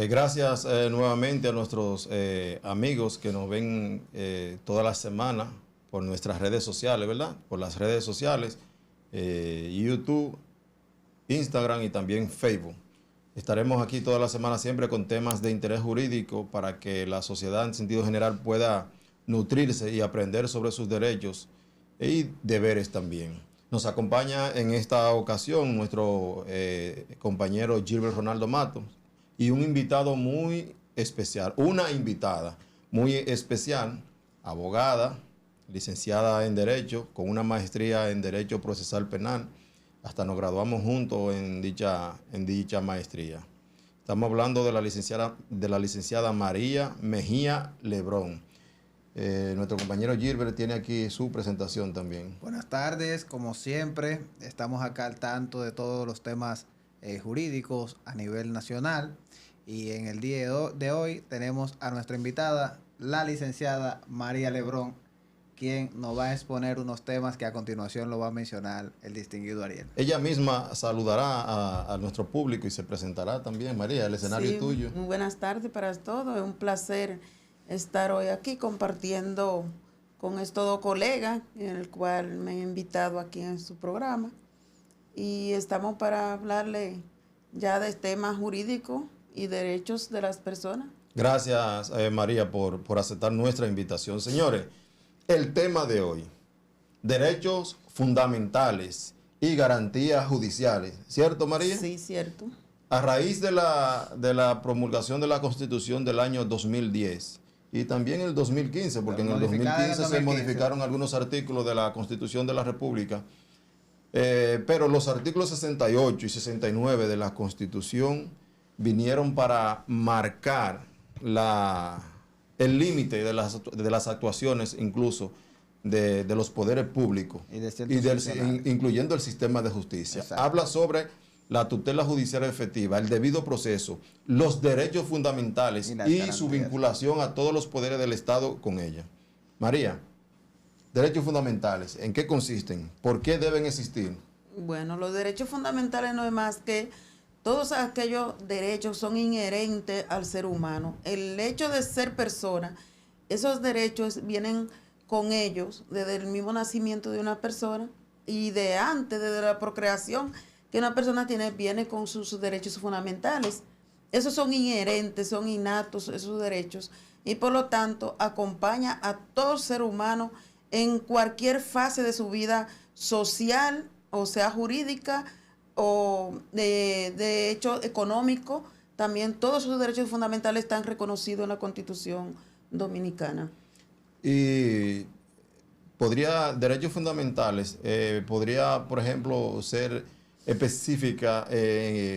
Gracias nuevamente a nuestros amigos que nos ven toda la semana por nuestras redes sociales, ¿verdad? Por las redes sociales, YouTube, Instagram y también Facebook. Estaremos aquí toda la semana siempre con temas de interés jurídico para que la sociedad en sentido general pueda nutrirse y aprender sobre sus derechos y deberes también. Nos acompaña en esta ocasión nuestro compañero Gilbert Ronaldo Matos y un invitado muy especial, una invitada muy especial, abogada, licenciada en Derecho, con una maestría en Derecho Procesal Penal. Hasta nos graduamos juntos en dicha maestría. Estamos hablando de la licenciada María Mejía Lebrón. Nuestro compañero Gilbert tiene aquí su presentación también. Buenas tardes, como siempre, estamos acá al tanto de todos los temas jurídicos a nivel nacional. Y en el día de hoy tenemos a nuestra invitada, la licenciada María Lebrón, quien nos va a exponer unos temas que a continuación lo va a mencionar el distinguido Ariel. Ella misma saludará a nuestro público y se presentará también. María, el escenario es tuyo. Muy buenas tardes para todos. Es un placer estar hoy aquí compartiendo con estos dos colegas, en el cual me han invitado aquí en su programa. Y estamos para hablarle ya de temas jurídicos y derechos de las personas. Gracias, María, por aceptar nuestra invitación. Señores, el tema de hoy, derechos fundamentales y garantías judiciales. ¿Cierto, María? Sí, cierto. A raíz de la promulgación de la Constitución del año 2010 y también el 2015, porque en el 2015 se modificaron algunos artículos de la Constitución de la República, pero los artículos 68 y 69 de la Constitución vinieron para marcar el límite de las actuaciones incluso de los poderes públicos, incluyendo el sistema de justicia. Exacto. Habla sobre la tutela judicial efectiva, el debido proceso, los derechos fundamentales y su vinculación a todos los poderes del Estado con ella. María, derechos fundamentales, ¿en qué consisten? ¿Por qué deben existir? Bueno, los derechos fundamentales no es más que todos aquellos derechos son inherentes al ser humano. El hecho de ser persona, esos derechos vienen con ellos desde el mismo nacimiento de una persona y de antes, desde la procreación que una persona tiene, viene con sus derechos fundamentales. Esos son inherentes, son innatos esos derechos y por lo tanto acompaña a todo ser humano en cualquier fase de su vida social, o sea jurídica, o de hecho económico. También todos esos derechos fundamentales están reconocidos en la Constitución Dominicana. Y derechos fundamentales, podría, por ejemplo, ser específica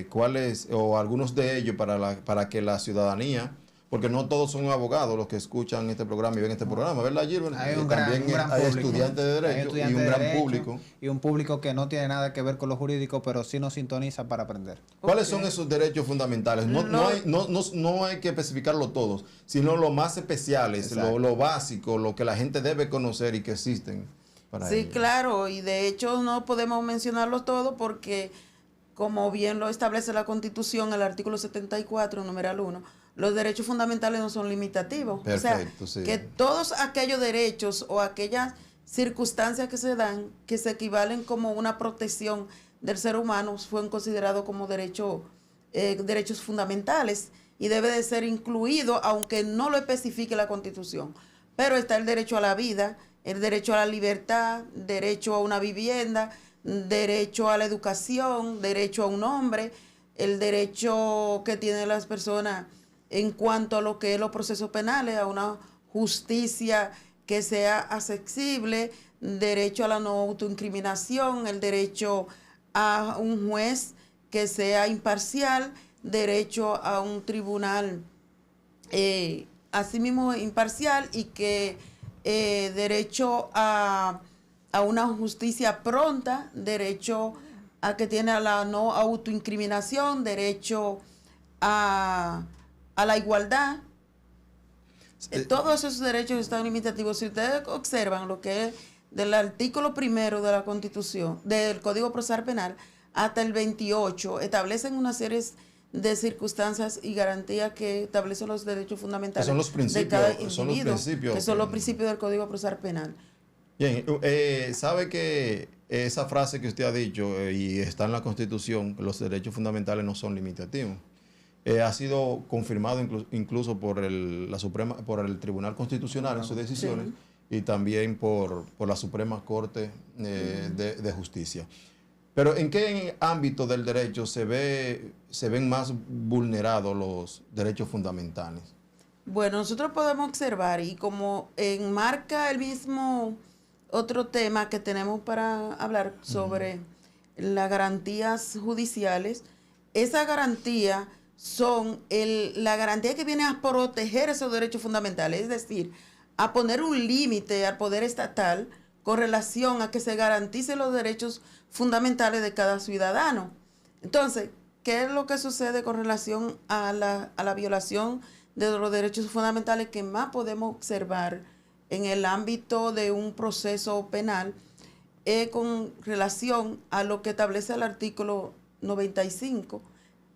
cuáles o algunos de ellos para que la ciudadanía, porque no todos son abogados los que escuchan este programa y ven este programa, ¿verdad, Gilbert? También hay estudiantes de derecho y un gran público. Y un público que no tiene nada que ver con lo jurídico, pero sí nos sintoniza para aprender. ¿Cuáles son esos derechos fundamentales? No hay que especificarlo todos, sino los más especiales, lo básico, lo que la gente debe conocer y que existen para ellos. Claro, y de hecho no podemos mencionarlos todos porque, como bien lo establece la Constitución, el artículo 74, numeral 1, los derechos fundamentales no son limitativos. Perfecto, o sea, que todos aquellos derechos o aquellas circunstancias que se dan, que se equivalen como una protección del ser humano, fueron considerados como derechos fundamentales y debe de ser incluido, aunque no lo especifique la Constitución. Pero está el derecho a la vida, el derecho a la libertad, derecho a una vivienda, derecho a la educación, derecho a un nombre, el derecho que tienen las personas en cuanto a lo que es los procesos penales, a una justicia que sea accesible, derecho a la no autoincriminación, el derecho a un juez que sea imparcial, derecho a un tribunal asimismo imparcial y que derecho a una justicia pronta, derecho a que tiene a la no autoincriminación, derecho a la igualdad. Todos esos derechos están limitativos. Si ustedes observan lo que es del artículo 1 de la Constitución, del Código Procesal Penal, hasta el 28, establecen una serie de circunstancias y garantías que establecen los derechos fundamentales son los principios, de cada son los individuo, principios que son que- los principios del Código Procesal Penal. Bien, sabe que esa frase que usted ha dicho y está en la Constitución, que los derechos fundamentales no son limitativos. Ha sido confirmado incluso por por el Tribunal Constitucional en sus decisiones y también por la Suprema Corte de Justicia. Pero ¿en qué ámbito del derecho se ven más vulnerados los derechos fundamentales? Bueno, nosotros podemos observar, y como enmarca el mismo otro tema que tenemos para hablar sobre las garantías judiciales, esa garantía son la garantía que viene a proteger esos derechos fundamentales, es decir, a poner un límite al poder estatal con relación a que se garanticen los derechos fundamentales de cada ciudadano. Entonces, ¿qué es lo que sucede con relación a la violación de los derechos fundamentales que más podemos observar en el ámbito de un proceso penal? Con relación a lo que establece el artículo 95,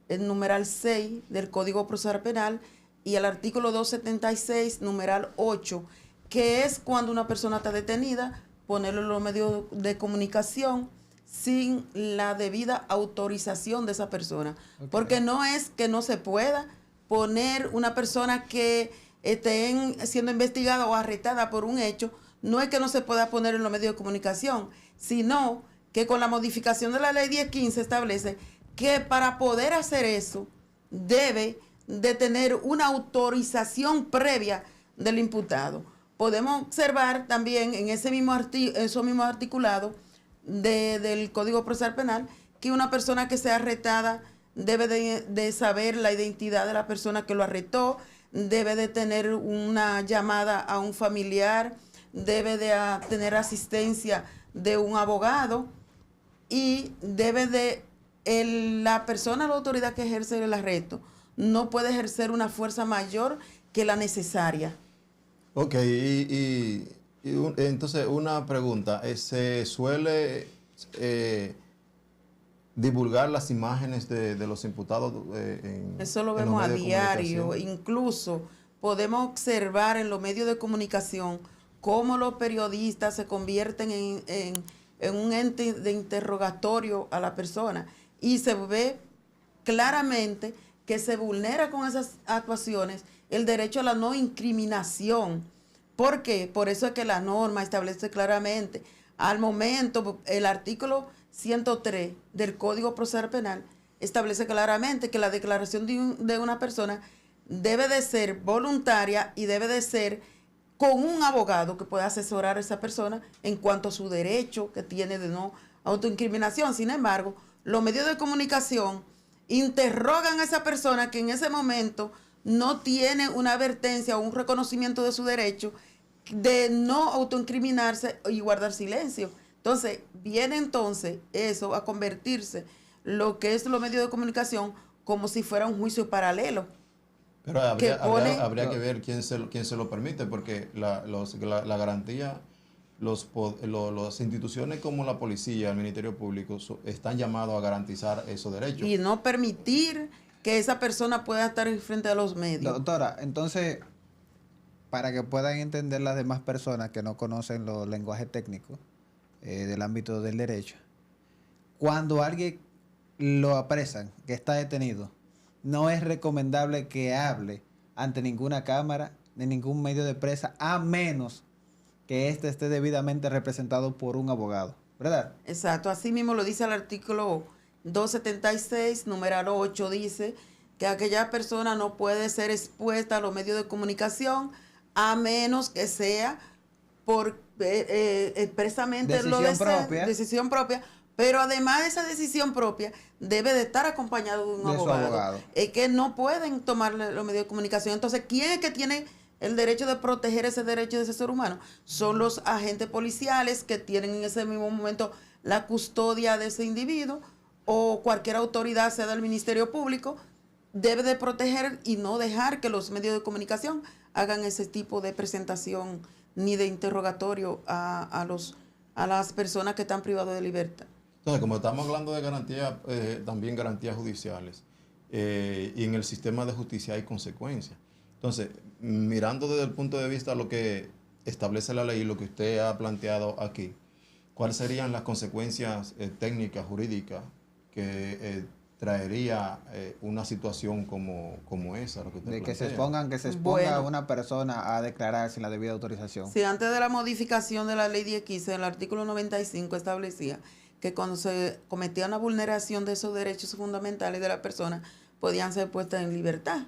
el numeral 6 del Código Procesal Penal, y el artículo 276, numeral 8, que es cuando una persona está detenida, ponerlo en los medios de comunicación sin la debida autorización de esa persona. Okay. Porque no es que no se pueda poner una persona que esté siendo investigada o arrestada por un hecho, no es que no se pueda poner en los medios de comunicación, sino que con la modificación de la ley 1015 establece que para poder hacer eso debe de tener una autorización previa del imputado. Podemos observar también en esos mismos articulados del Código Procesal Penal que una persona que sea arrestada debe de saber la identidad de la persona que lo arrestó, debe de tener una llamada a un familiar, debe de tener asistencia de un abogado y debe de la persona o la autoridad que ejerce el arresto no puede ejercer una fuerza mayor que la necesaria. Ok, entonces una pregunta, ¿se suele divulgar las imágenes de los imputados? Eso lo vemos a diario, incluso podemos observar en los medios de comunicación cómo los periodistas se convierten en un ente de interrogatorio a la persona y se ve claramente que se vulnera con esas actuaciones el derecho a la no incriminación. ¿Por qué? Por eso es que la norma establece claramente, al momento, el artículo 103 del Código Procesal Penal establece claramente que la declaración de una persona debe de ser voluntaria y debe de ser con un abogado que pueda asesorar a esa persona en cuanto a su derecho que tiene de no autoincriminación. Sin embargo, los medios de comunicación interrogan a esa persona que en ese momento no tiene una advertencia o un reconocimiento de su derecho de no autoincriminarse y guardar silencio. Entonces, viene eso a convertirse lo que es los medios de comunicación como si fuera un juicio paralelo. Pero habría que ver quién se lo permite, porque la garantía, las instituciones como la policía, el Ministerio Público, están llamados a garantizar esos derechos. Y no permitir que esa persona pueda estar frente a los medios. Doctora, entonces, para que puedan entender las demás personas que no conocen los lenguajes técnicos del ámbito del derecho, cuando alguien lo apresan, que está detenido, no es recomendable que hable ante ninguna cámara ni ningún medio de prensa, a menos que éste esté debidamente representado por un abogado, ¿verdad? Exacto, así mismo lo dice el artículo 276, numeral 8, dice que aquella persona no puede ser expuesta a los medios de comunicación a menos que sea por expresamente decisión propia, pero además de esa decisión propia debe de estar acompañado de un abogado. Es que no pueden tomarle los medios de comunicación. Entonces, ¿quién es que tiene el derecho de proteger ese derecho de ese ser humano? Son los agentes policiales que tienen en ese mismo momento la custodia de ese individuo, o cualquier autoridad, sea del Ministerio Público, debe de proteger y no dejar que los medios de comunicación hagan ese tipo de presentación ni de interrogatorio a las personas que están privadas de libertad. Entonces, como estamos hablando de garantías, también garantías judiciales, y en el sistema de justicia hay consecuencias. Entonces, mirando desde el punto de vista lo que establece la ley y lo que usted ha planteado aquí, ¿cuáles serían las consecuencias técnicas, jurídicas que traería una situación como esa? Lo que usted De que plantea? que se exponga a Bueno. una persona a declarar sin la debida autorización. Sí, antes de la modificación de la ley 1015, el artículo 95 establecía que cuando se cometía una vulneración de esos derechos fundamentales de la persona, podían ser puestas en libertad,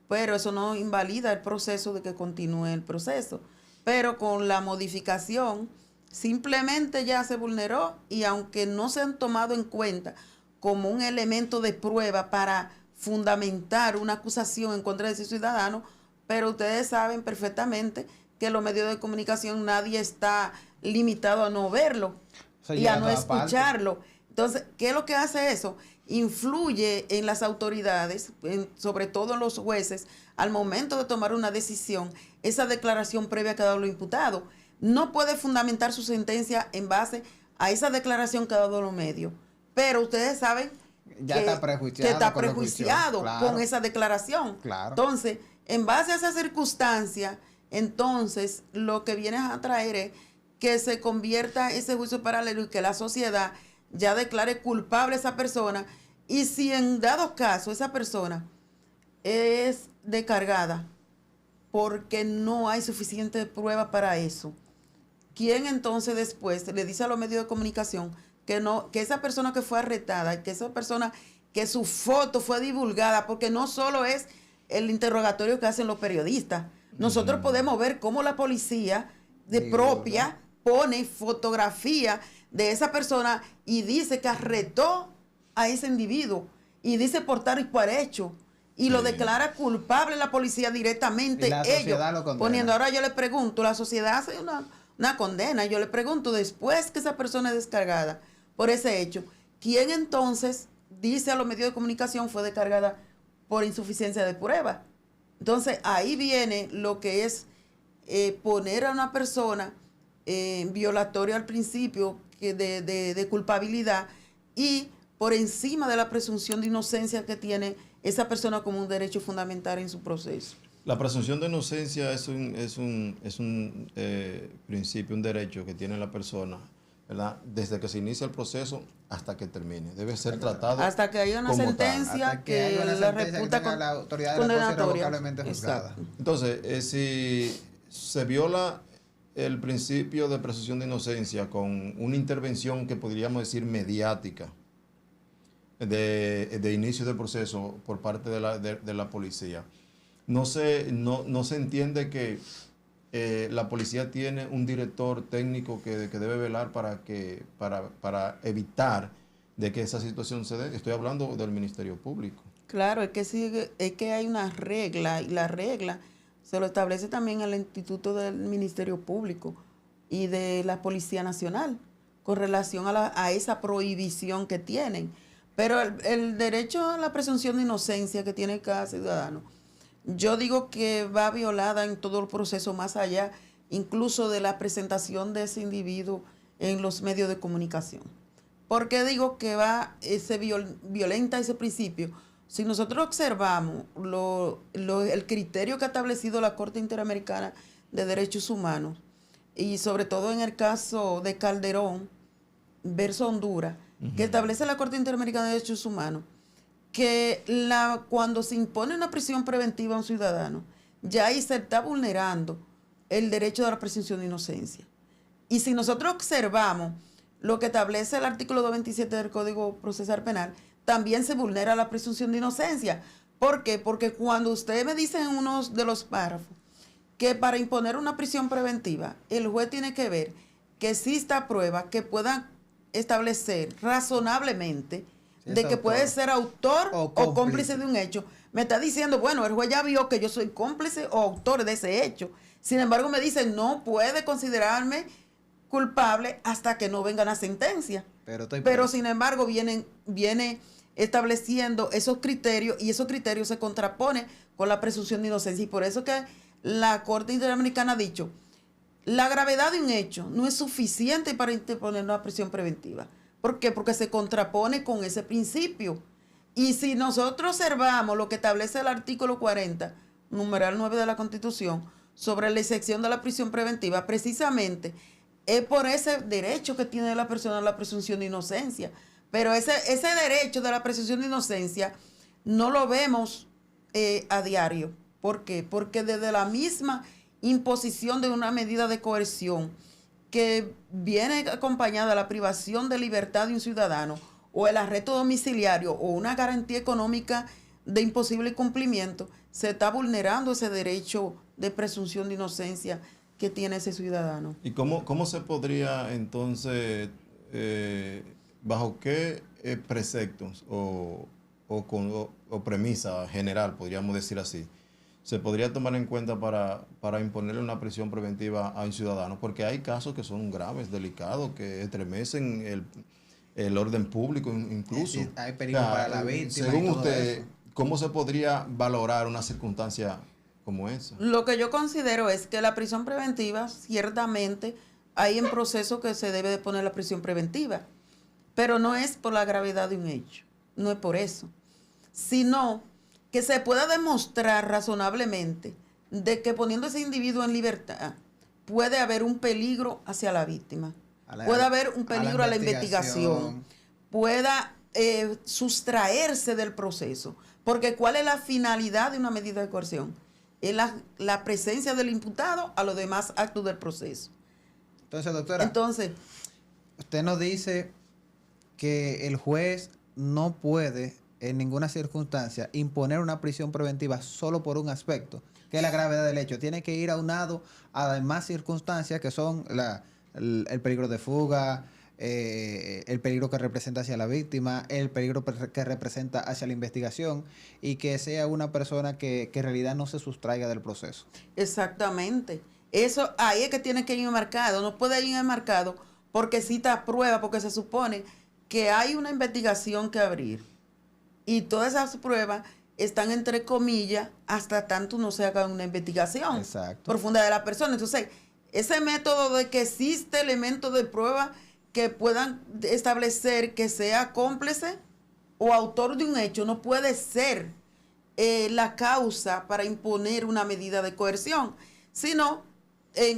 pero eso no invalida el proceso de que continúe el proceso. Pero con la modificación, simplemente ya se vulneró y aunque no se han tomado en cuenta como un elemento de prueba para fundamentar una acusación en contra de ese ciudadano, pero ustedes saben perfectamente que los medios de comunicación nadie está limitado a no verlo Eso y llega a a no todas partes. escucharlo. Entonces, ¿qué es lo que hace eso? Influye en las autoridades, sobre todo en los jueces, al momento de tomar una decisión, esa declaración previa que ha dado el imputado. No puede fundamentar su sentencia en base a esa declaración que ha dado los medios. Pero ustedes saben Ya está prejuiciado que está con lo que prejuiciado hicieron. Claro. con esa declaración. Claro. Entonces, en base a esa circunstancia, entonces lo que viene a traer es que se convierta ese juicio paralelo y que la sociedad ya declare culpable a esa persona. Y si en dado caso esa persona es descargada porque no hay suficiente prueba para eso, ¿quién entonces después le dice a los medios de comunicación que no, que esa persona que fue arrestada, que esa persona que su foto fue divulgada, porque no solo es el interrogatorio que hacen los periodistas, nosotros podemos ver cómo la policía de propia pone fotografía de esa persona y dice que arrestó a ese individuo y dice por tal y por hecho y lo declara culpable la policía directamente, Y la sociedad ellos lo condena. poniendo. Ahora yo le pregunto, la sociedad hace una condena, yo le pregunto, después que esa persona es descargada por ese hecho, ¿quién entonces dice a los medios de comunicación fue descargada por insuficiencia de prueba? Entonces ahí viene lo que es poner a una persona violatorio al principio de culpabilidad y por encima de la presunción de inocencia que tiene esa persona como un derecho fundamental en su proceso. La presunción de inocencia es un principio, un derecho que tiene la persona, ¿verdad? Desde que se inicia el proceso hasta que termine. Debe ser tratado hasta que haya una como sentencia Hasta que haya una la sentencia que reputa tenga la autoridad de la cosa condenatoria. irrevocablemente juzgada. Exacto. Entonces, si se viola el principio de presunción de inocencia con una intervención que podríamos decir mediática de inicio del proceso por parte de la policía, no se entiende que la policía tiene un director técnico que debe velar para evitar de que esa situación se dé. Estoy hablando del Ministerio Público. Claro, es que hay una regla y la regla se lo establece también el Instituto del Ministerio Público y de la Policía Nacional con relación a esa prohibición que tienen. Pero el derecho a la presunción de inocencia que tiene cada ciudadano, yo digo que va violada en todo el proceso, más allá incluso de la presentación de ese individuo en los medios de comunicación. ¿Por qué digo que violenta ese principio? Si nosotros observamos el criterio que ha establecido la Corte Interamericana de Derechos Humanos, y sobre todo en el caso de Calderón versus Honduras, que establece la Corte Interamericana de Derechos Humanos, que cuando se impone una prisión preventiva a un ciudadano, ya ahí se está vulnerando el derecho de la presunción de inocencia. Y si nosotros observamos lo que establece el artículo 227 del Código Procesal Penal, también se vulnera la presunción de inocencia. ¿Por qué? Porque cuando usted me dice en uno de los párrafos que para imponer una prisión preventiva, el juez tiene que ver que exista prueba que pueda establecer razonablemente de que puede ser autor o cómplice de un hecho. Me está diciendo, bueno, el juez ya vio que yo soy cómplice o autor de ese hecho. Sin embargo, me dice, no puede considerarme culpable hasta que no venga la sentencia. Pero sin embargo, viene estableciendo esos criterios y esos criterios se contraponen con la presunción de inocencia. Y por eso que la Corte Interamericana ha dicho, la gravedad de un hecho no es suficiente para interponer una prisión preventiva. ¿Por qué? Porque se contrapone con ese principio. Y si nosotros observamos lo que establece el artículo 40, numeral 9 de la Constitución, sobre la excepción de la prisión preventiva, precisamente es por ese derecho que tiene la persona a la presunción de inocencia. Pero ese derecho de la presunción de inocencia no lo vemos a diario. ¿Por qué? Porque desde la misma imposición de una medida de coerción que viene acompañada de la privación de libertad de un ciudadano, o el arresto domiciliario, o una garantía económica de imposible cumplimiento, se está vulnerando ese derecho de presunción de inocencia que tiene ese ciudadano. ¿Y cómo se podría entonces, bajo qué preceptos o premisa general, podríamos decir así, se podría tomar en cuenta para imponerle una prisión preventiva a un ciudadano? Porque hay casos que son graves, delicados, que estremecen el orden público incluso. Sí, hay peligro para la víctima. Según usted, ¿cómo se podría valorar una circunstancia como esa? Lo que yo considero es que la prisión preventiva, ciertamente, hay en proceso que se debe de poner la prisión preventiva, pero no es por la gravedad de un hecho, no es por eso, sino que se pueda demostrar razonablemente de que poniendo a ese individuo en libertad puede haber un peligro hacia la víctima, puede haber un peligro a la investigación, pueda sustraerse del proceso. Porque ¿cuál es la finalidad de una medida de coerción? Es la presencia del imputado a los demás actos del proceso. Entonces, doctora, usted nos dice que el juez no puede en ninguna circunstancia imponer una prisión preventiva solo por un aspecto, que es la gravedad del hecho. Tiene que ir aunado a demás circunstancias que son el peligro de fuga, el peligro que representa hacia la víctima, el peligro que representa hacia la investigación, y que sea una persona que en realidad no se sustraiga del proceso. Exactamente. Eso ahí es que tiene que ir enmarcado. No puede ir enmarcado porque cita prueba, porque se supone que hay una investigación que abrir. Y todas esas pruebas están entre comillas hasta tanto no se haga una investigación profunda de la persona. Entonces, ese método de que existe elementos de prueba que puedan establecer que sea cómplice o autor de un hecho no puede ser la causa para imponer una medida de coerción, sino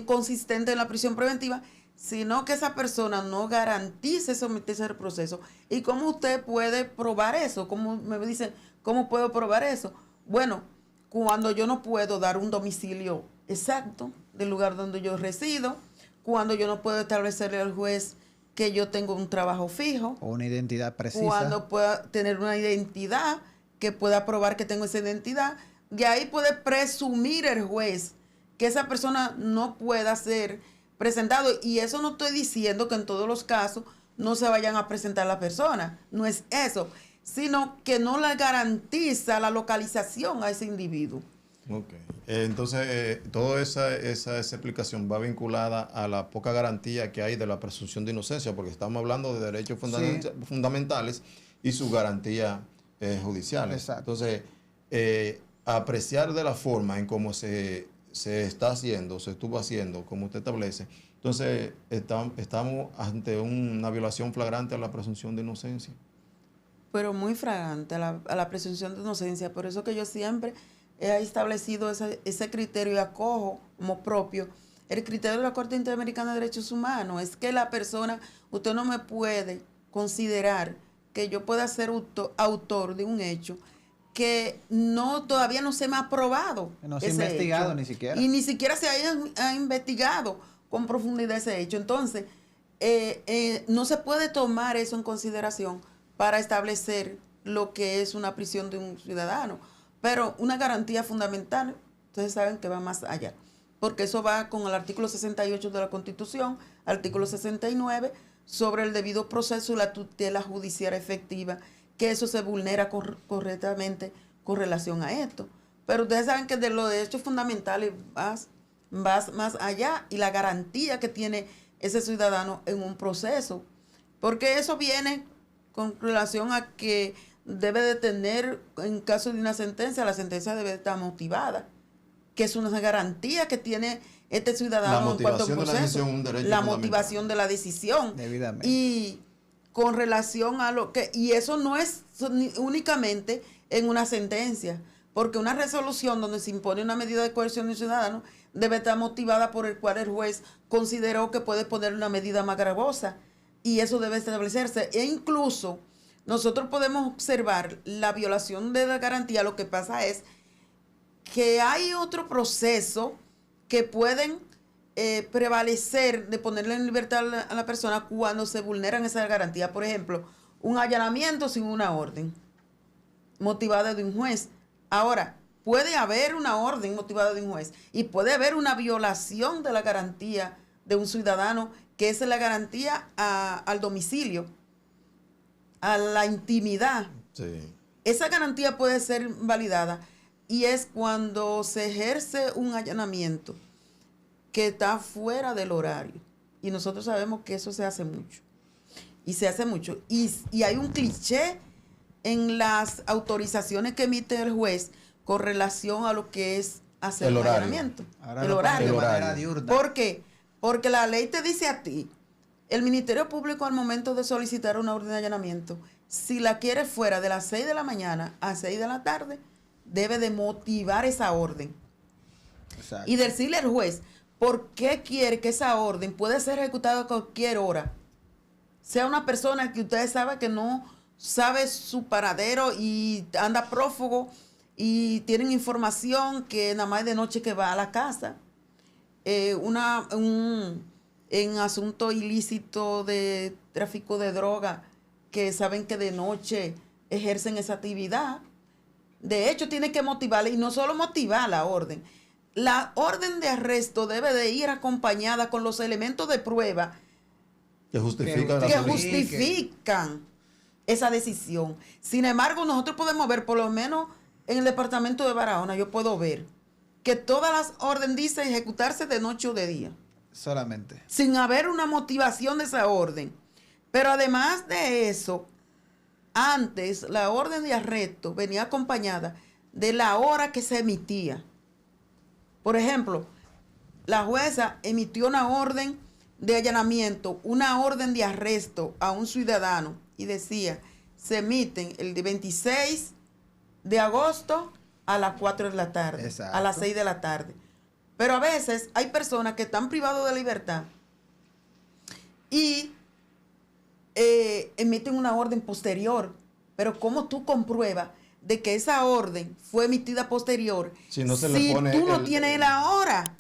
consistente en la prisión preventiva, sino que esa persona no garantice someterse al proceso. ¿Y cómo usted puede probar eso? ¿Cómo me dicen, cómo puedo probar eso? Bueno, cuando yo no puedo dar un domicilio exacto del lugar donde yo resido, cuando yo no puedo establecerle al juez que yo tengo un trabajo fijo, o una identidad precisa, cuando pueda tener una identidad que pueda probar que tengo esa identidad, de ahí puede presumir el juez que esa persona no pueda ser presentado. Y eso no estoy diciendo que en todos los casos no se vayan a presentar la persona, no es eso, sino que no le garantiza la localización a ese individuo. Ok. Entonces, toda esa explicación va vinculada a la poca garantía que hay de la presunción de inocencia, porque estamos hablando de derechos fundamentales y su garantía judiciales. Exacto. Entonces, apreciar de la forma en cómo se está haciendo, se estuvo haciendo, como usted establece, entonces estamos ante una violación flagrante a la presunción de inocencia. Pero muy flagrante a la presunción de inocencia. Por eso que yo siempre he establecido ese criterio y acojo como propio el criterio de la Corte Interamericana de Derechos Humanos. Es que la persona, usted no me puede considerar que yo pueda ser autor de un hecho que todavía no se me ha probado. No se ha investigado hecho, ni siquiera. Y ni siquiera se ha investigado con profundidad ese hecho. Entonces, no se puede tomar eso en consideración para establecer lo que es una prisión de un ciudadano. Pero una garantía fundamental, ustedes saben que va más allá, porque eso va con el artículo 68 de la Constitución, artículo 69, sobre el debido proceso y la tutela judicial efectiva, que eso se vulnera correctamente con relación a esto. Pero ustedes saben que de los derechos fundamentales vas más allá, y la garantía que tiene ese ciudadano en un proceso, porque eso viene con relación a que debe de tener, en caso de una sentencia, la sentencia debe estar motivada, que es una garantía que tiene este ciudadano en cuanto a un proceso. La motivación de la decisión. Debidamente. Y con relación a lo que, y eso no es únicamente en una sentencia, porque una resolución donde se impone una medida de coerción de un ciudadano debe estar motivada por el cual el juez consideró que puede poner una medida más gravosa, y eso debe establecerse. E incluso nosotros podemos observar la violación de la garantía. Lo que pasa es que hay otro proceso que pueden prevalecer de ponerle en libertad a la persona cuando se vulneran esas garantías. Por ejemplo, un allanamiento sin una orden motivada de un juez. Ahora, puede haber una orden motivada de un juez y puede haber una violación de la garantía de un ciudadano, que es la garantía al domicilio, a la intimidad. Sí. Esa garantía puede ser validada, y es cuando se ejerce un allanamiento que está fuera del horario. Y nosotros sabemos que eso se hace mucho. Y se hace mucho. Y hay un cliché en las autorizaciones que emite el juez con relación a lo que es hacer el un horario. allanamiento. Ahora El horario. de manera diurna. ¿Por qué? Porque la ley te dice a ti, el Ministerio Público al momento de solicitar una orden de allanamiento, si la quiere fuera de las 6 de la mañana a 6 de la tarde, debe de motivar esa orden. Exacto. Y decirle al juez por qué quiere que esa orden puede ser ejecutada a cualquier hora. Sea una persona que ustedes saben que no sabe su paradero y anda prófugo, y tienen información que nada más de noche que va a la casa. En asunto ilícito de tráfico de droga, que saben que de noche ejercen esa actividad. De hecho, tiene que motivarle, y no solo motivar la orden. La orden de arresto debe de ir acompañada con los elementos de prueba Que justifica la que solicitud. justifican esa decisión. Sin embargo, nosotros podemos ver, por lo menos en el departamento de Barahona, yo puedo ver que todas las órdenes dicen ejecutarse de noche o de día, Solamente. sin haber una motivación de esa orden. Pero además de eso, antes la orden de arresto venía acompañada de la hora que se emitía. Por ejemplo, la jueza emitió una orden de allanamiento, una orden de arresto a un ciudadano, y decía, se emiten el de 26 de agosto a las 4 de la tarde, Exacto. a las 6 de la tarde. Pero a veces hay personas que están privados de libertad y emiten una orden posterior. Pero ¿cómo tú compruebas de que esa orden fue emitida posterior Si no se le pone tú no tienes la hora?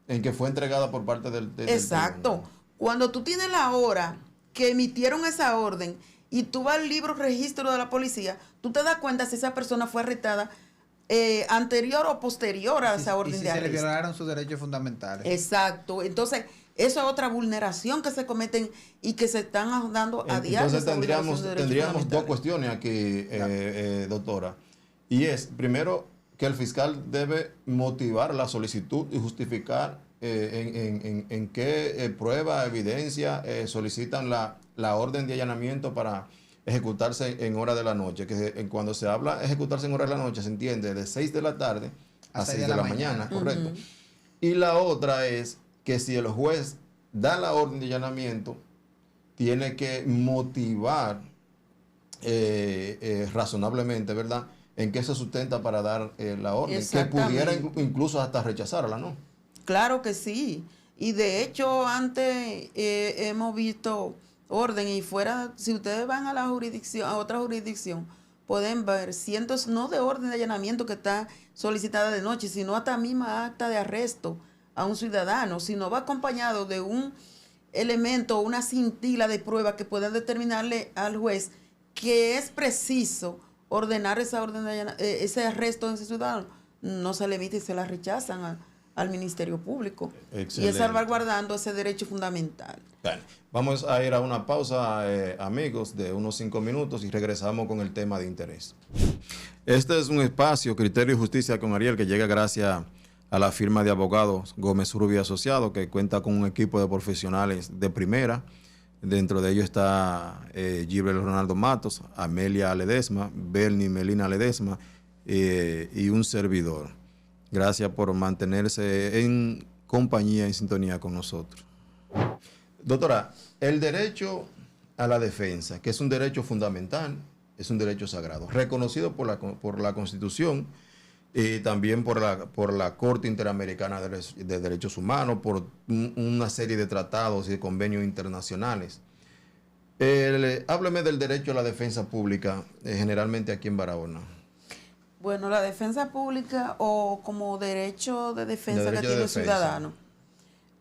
en que fue entregada por parte del Exacto. tribunal? Cuando tú tienes la hora que emitieron esa orden y tú vas al libro registro de la policía, tú te das cuenta si esa persona fue arrestada anterior o posterior a esa orden y si de se le arresto. violaron sus derechos fundamentales. Exacto. Entonces, eso es otra vulneración que se cometen y que se están dando a diario. Entonces esa vulneración de derechos tendríamos dos fundamentales. cuestiones aquí, doctora. Y es, primero, que el fiscal debe motivar la solicitud y justificar en qué prueba, evidencia solicitan la orden de allanamiento para ejecutarse en hora de la noche. Que cuando se habla ejecutarse en hora de la noche, se entiende de 6 de la tarde a 6 de la mañana, correcto. Y la otra es que si el juez da la orden de allanamiento, tiene que motivar razonablemente, ¿verdad?, en qué se sustenta para dar la orden, que pudiera incluso hasta rechazarla, ¿no? Claro que sí. Y de hecho, antes hemos visto orden, y fuera, si ustedes van a la jurisdicción, a otra jurisdicción, pueden ver cientos, no de orden de allanamiento que está solicitada de noche, sino hasta misma acta de arresto a un ciudadano, si no va acompañado de un elemento, una cintila de prueba que pueda determinarle al juez que es preciso ordenar esa orden de ese arresto de ese ciudadano, no se le emite y se la rechazan al Ministerio Público. Excelente. Y es salvaguardando ese derecho fundamental. Bueno, vamos a ir a una pausa, amigos, de unos 5 minutos, y regresamos con el tema de interés. Este es un espacio, Criterio y Justicia con Ariel, que llega gracias a la firma de abogados Gómez Rubio Asociado, que cuenta con un equipo de profesionales de primera. Dentro de ellos está Gilbert Ronaldo Matos, Amelia Ledesma, Bernie Melina Ledesma y un servidor. Gracias por mantenerse en compañía, en sintonía con nosotros. Doctora, el derecho a la defensa, que es un derecho fundamental, es un derecho sagrado, reconocido por la Constitución y también por la Corte Interamericana de Derechos Humanos, por una serie de tratados y de convenios internacionales. Hábleme del derecho a la defensa pública, generalmente aquí en Barahona. Bueno, la defensa pública o como derecho de defensa que tiene el ciudadano.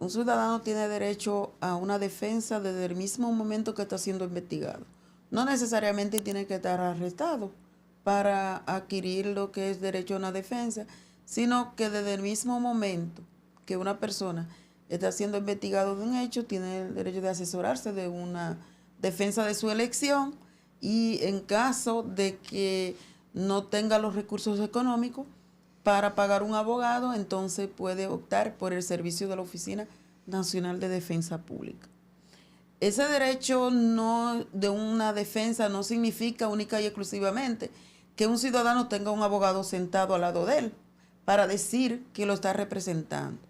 Un ciudadano tiene derecho a una defensa desde el mismo momento que está siendo investigado. No necesariamente tiene que estar arrestado para adquirir lo que es derecho a una defensa, sino que desde el mismo momento que una persona está siendo investigado de un hecho, tiene el derecho de asesorarse de una defensa de su elección, y en caso de que no tenga los recursos económicos para pagar un abogado, entonces puede optar por el servicio de la Oficina Nacional de Defensa Pública. Ese derecho de una defensa no significa única y exclusivamente que un ciudadano tenga un abogado sentado al lado de él para decir que lo está representando.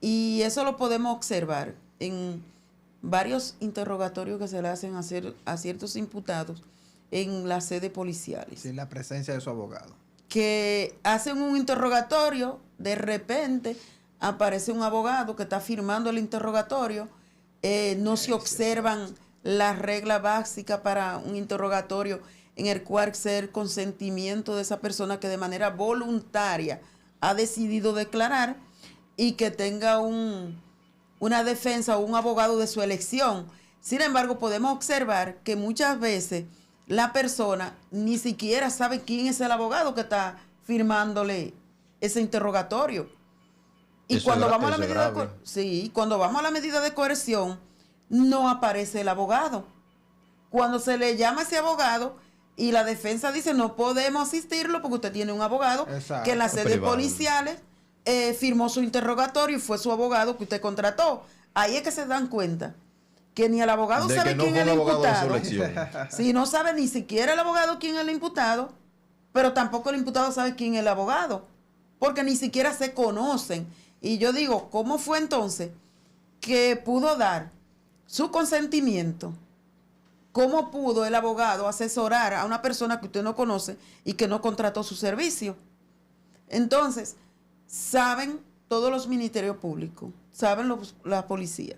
Y eso lo podemos observar en varios interrogatorios que se le hacen a ciertos imputados en las sedes policiales. Sin la presencia de su abogado. Que hacen un interrogatorio, de repente aparece un abogado que está firmando el interrogatorio, no se observan las reglas básicas para un interrogatorio en el cual sea el consentimiento de esa persona que de manera voluntaria ha decidido declarar y que tenga una defensa o un abogado de su elección. Sin embargo, podemos observar que muchas veces la persona ni siquiera sabe quién es el abogado que está firmándole ese interrogatorio. Y cuando vamos a la medida de coerción, no aparece el abogado. Cuando se le llama a ese abogado y la defensa dice no podemos asistirlo porque usted tiene un abogado que en las sedes policiales firmó su interrogatorio y fue su abogado que usted contrató. Ahí es que se dan cuenta que ni el abogado sabe quién es el imputado. Si no sabe ni siquiera el abogado quién es el imputado, pero tampoco el imputado sabe quién es el abogado, porque ni siquiera se conocen. Y yo digo, ¿cómo fue entonces que pudo dar su consentimiento? ¿Cómo pudo el abogado asesorar a una persona que usted no conoce y que no contrató su servicio? Entonces, saben todos los ministerios públicos, saben la policía,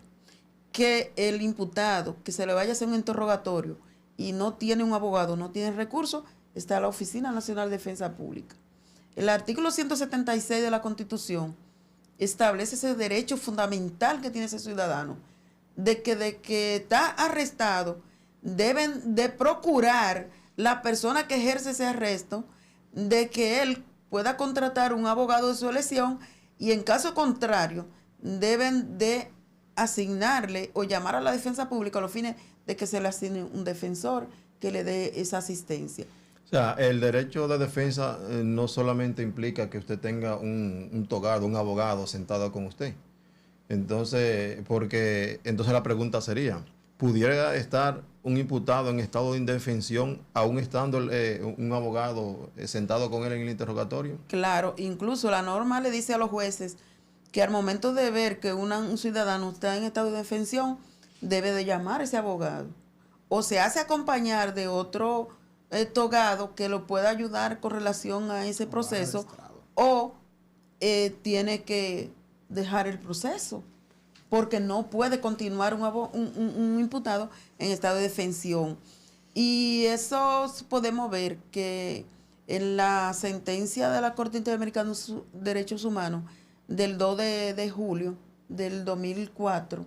que el imputado que se le vaya a hacer un interrogatorio y no tiene un abogado, no tiene recursos, está la Oficina Nacional de Defensa Pública. El artículo 176 de la Constitución establece ese derecho fundamental que tiene ese ciudadano, de que está arrestado, deben de procurar la persona que ejerce ese arresto, de que él pueda contratar un abogado de su elección, y en caso contrario, deben de asignarle o llamar a la defensa pública a los fines de que se le asigne un defensor que le dé esa asistencia. O sea, el derecho de defensa no solamente implica que usted tenga un togado, un abogado sentado con usted. Entonces la pregunta sería, ¿pudiera estar un imputado en estado de indefensión aún estando un abogado sentado con él en el interrogatorio? Claro, incluso la norma le dice a los jueces que al momento de ver que un ciudadano está en estado de indefensión, debe de llamar a ese abogado. O se hace acompañar de otro togado que lo pueda ayudar con relación a ese proceso, o tiene que dejar el proceso, porque no puede continuar un imputado en estado de defensión. Y eso podemos ver que en la sentencia de la Corte Interamericana de Derechos Humanos del 2 de julio del 2004,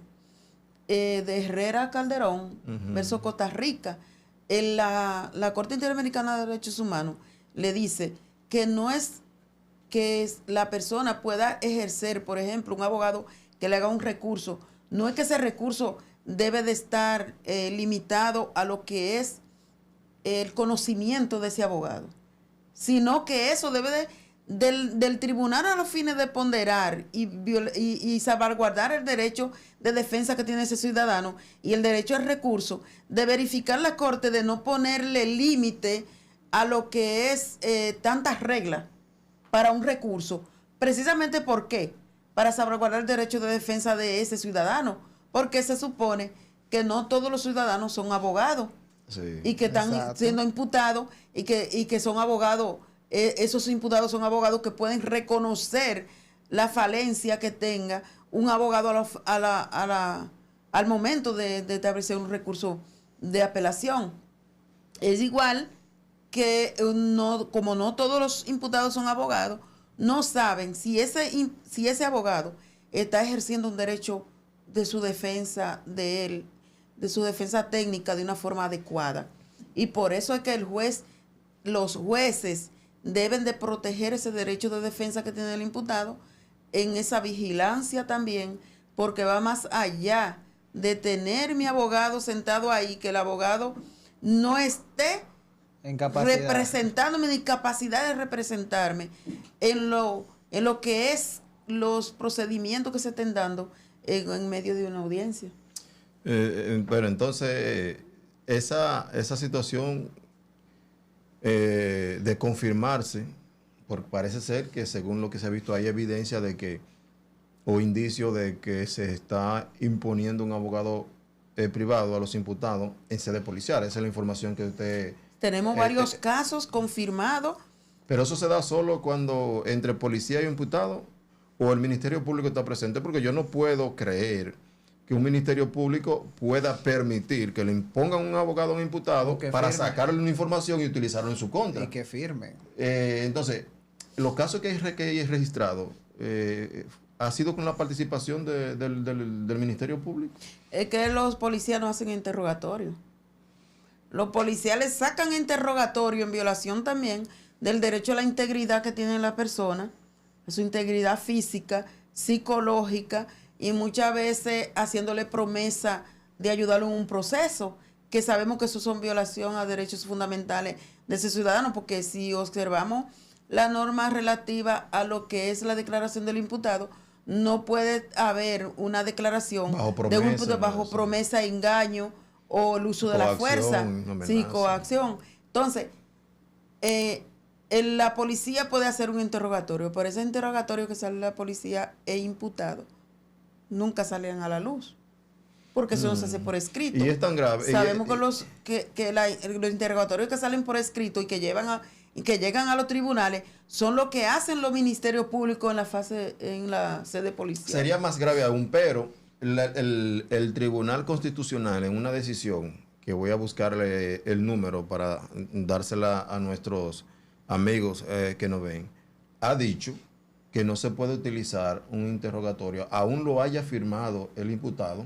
de Herrera Calderón versus Costa Rica, la Corte Interamericana de Derechos Humanos le dice que no es que la persona pueda ejercer, por ejemplo, un abogado que le haga un recurso, no es que ese recurso debe de estar limitado a lo que es el conocimiento de ese abogado, sino que eso debe del tribunal, a los fines de ponderar y salvaguardar el derecho de defensa que tiene ese ciudadano y el derecho al recurso, de verificar la Corte de no ponerle límite a lo que es tantas reglas para un recurso. Precisamente, ¿por qué? Para salvaguardar el derecho de defensa de ese ciudadano, porque se supone que no todos los ciudadanos son abogados. Sí. Y que están Exacto. siendo imputados y que son abogados, esos imputados son abogados que pueden reconocer la falencia que tenga un abogado al momento de establecer un recurso de apelación. Es igual que como no todos los imputados son abogados, no saben si ese abogado está ejerciendo un derecho de su defensa de él, de su defensa técnica de una forma adecuada. Y por eso es que los jueces deben de proteger ese derecho de defensa que tiene el imputado en esa vigilancia también, porque va más allá de tener mi abogado sentado ahí, que el abogado no esté representándome, ni capacidad de representarme en lo que es los procedimientos que se estén dando en medio de una audiencia. Pero entonces, esa situación de confirmarse, porque parece ser que según lo que se ha visto hay evidencia de que, o indicio de que se está imponiendo un abogado privado a los imputados en sede policial. Esa es la información que usted... Tenemos varios casos confirmados. Pero eso se da solo cuando entre policía y imputado, o el Ministerio Público está presente, porque yo no puedo creer que un Ministerio Público pueda permitir que le impongan un abogado a un imputado para sacarle una información y utilizarlo en su contra. Y que firme. Entonces, los casos que hay registrado, ¿ha sido con la participación del Ministerio Público? Es que los policías no hacen interrogatorio. Los policiales sacan interrogatorio en violación también del derecho a la integridad que tiene la persona, su integridad física, psicológica, y muchas veces haciéndole promesa de ayudarlo en un proceso, que sabemos que eso son violación a derechos fundamentales de ese ciudadano, porque si observamos la norma relativa a lo que es la declaración del imputado, no puede haber una declaración de un imputado bajo promesa, engaño o el uso de la fuerza, sí, coacción. Entonces, la policía puede hacer un interrogatorio, pero ese interrogatorio que sale la policía e imputado nunca salen a la luz, porque eso no se hace por escrito. Y es tan grave. Sabemos que los interrogatorios que salen por escrito y que llegan a los tribunales son lo que hacen los ministerios públicos en la sede policial. Sería más grave aún, pero el Tribunal Constitucional, en una decisión, que voy a buscarle el número para dársela a nuestros amigos que nos ven, ha dicho que no se puede utilizar un interrogatorio, aún lo haya firmado el imputado,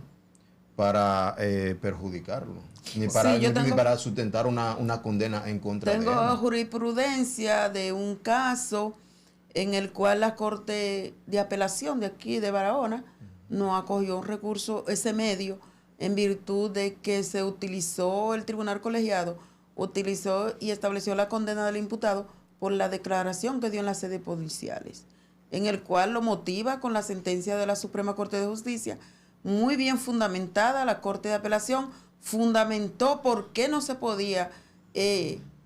para perjudicarlo, ni para sustentar una condena en contra de él. Tengo jurisprudencia de un caso en el cual la Corte de Apelación de aquí, de Barahona, no acogió un recurso, ese medio, en virtud de que se utilizó el tribunal colegiado, utilizó y estableció la condena del imputado por la declaración que dio en las sedes policiales, en el cual lo motiva con la sentencia de la Suprema Corte de Justicia, muy bien fundamentada. La Corte de Apelación fundamentó por qué no se podía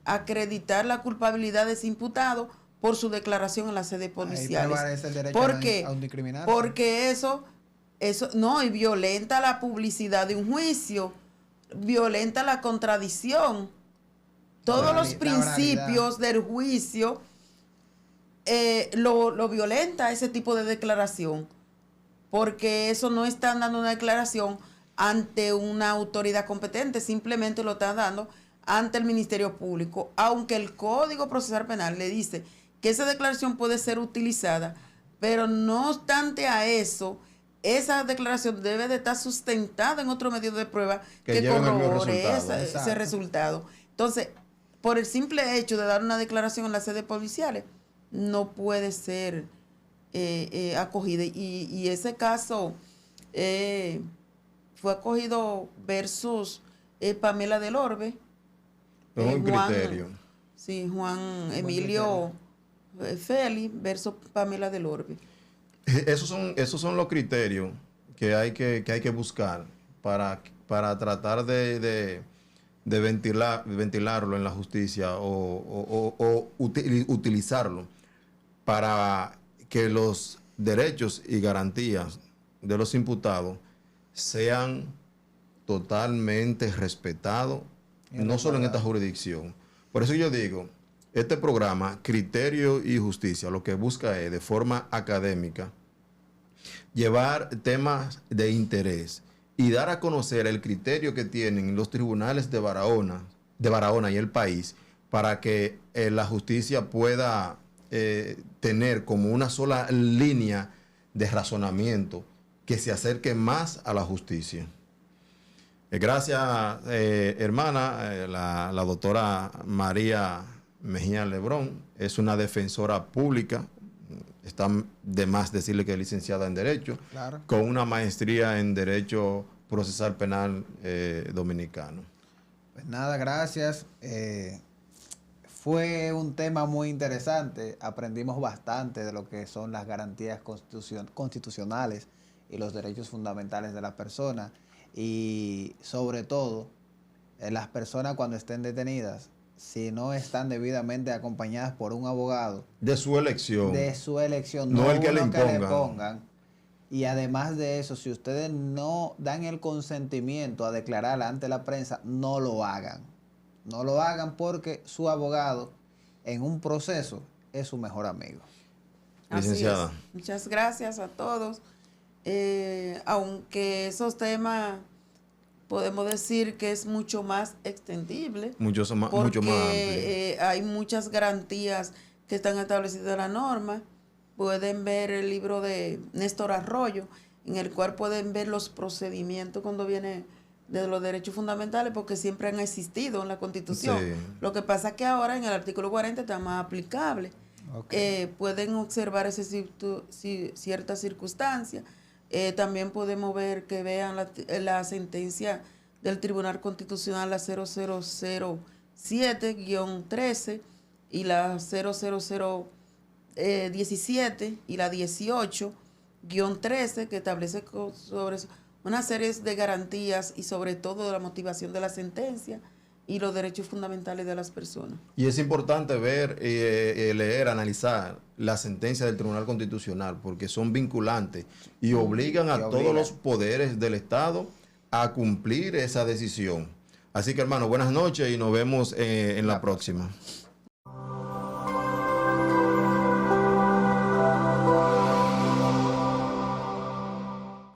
acreditar la culpabilidad de ese imputado por su declaración en las sedes policiales. ¿Por qué? Porque eso no, y violenta la publicidad de un juicio, violenta la contradicción. Todos los principios del juicio lo violenta ese tipo de declaración, porque eso no están dando una declaración ante una autoridad competente, simplemente lo están dando ante el Ministerio Público, aunque el Código Procesal Penal le dice que esa declaración puede ser utilizada, pero no obstante a eso, esa declaración debe de estar sustentada en otro medio de prueba que corrobore ese resultado. Entonces, por el simple hecho de dar una declaración en las sedes policiales, no puede ser acogida. Y ese caso fue acogido versus Pamela del Orbe. Un criterio. Sí, Juan Emilio Félix versus Pamela del Orbe. Esos son los criterios que hay que buscar para tratar de ventilarlo en la justicia o utilizarlo para que los derechos y garantías de los imputados sean totalmente respetado, no solo en esta jurisdicción. Por eso yo digo, este programa, Criterio y Justicia, lo que busca es, de forma académica, llevar temas de interés y dar a conocer el criterio que tienen los tribunales de Barahona y el país, para que la justicia pueda tener como una sola línea de razonamiento que se acerque más a la justicia. Gracias, hermana, la doctora María Mejía Lebrón es una defensora pública, está de más decirle que es licenciada en Derecho, Claro. con una maestría en Derecho Procesal Penal Dominicano. Pues nada, gracias. Fue un tema muy interesante. Aprendimos bastante de lo que son las garantías constitucionales y los derechos fundamentales de las personas. Y sobre todo, las personas cuando estén detenidas, si no están debidamente acompañadas por un abogado De su elección. no el que le uno que le impongan. pongan. Y además de eso, si ustedes no dan el consentimiento a declarar ante la prensa, no lo hagan. No lo hagan porque su abogado en un proceso es su mejor amigo. Así Licenciada. es. Muchas gracias a todos. Aunque esos temas podemos decir que es mucho más extendible, Mucho más porque amplio. hay muchas garantías que están establecidas en la norma. Pueden ver el libro de Néstor Arroyo, en el cual pueden ver los procedimientos cuando viene de los derechos fundamentales, porque siempre han existido en la Constitución. Sí. Lo que pasa es que ahora en el artículo 40 está más aplicable. Okay. Pueden observar ciertas circunstancias. También podemos ver que vean la sentencia del Tribunal Constitucional, la 0007-13 y la 00017 y la 18-13, que establece sobre una serie de garantías y sobre todo la motivación de la sentencia y los derechos fundamentales de las personas. Y es importante ver, leer, analizar la sentencia del Tribunal Constitucional, porque son vinculantes y obligan a todos los poderes del Estado a cumplir esa decisión. Así que, hermano, buenas noches y nos vemos en la próxima.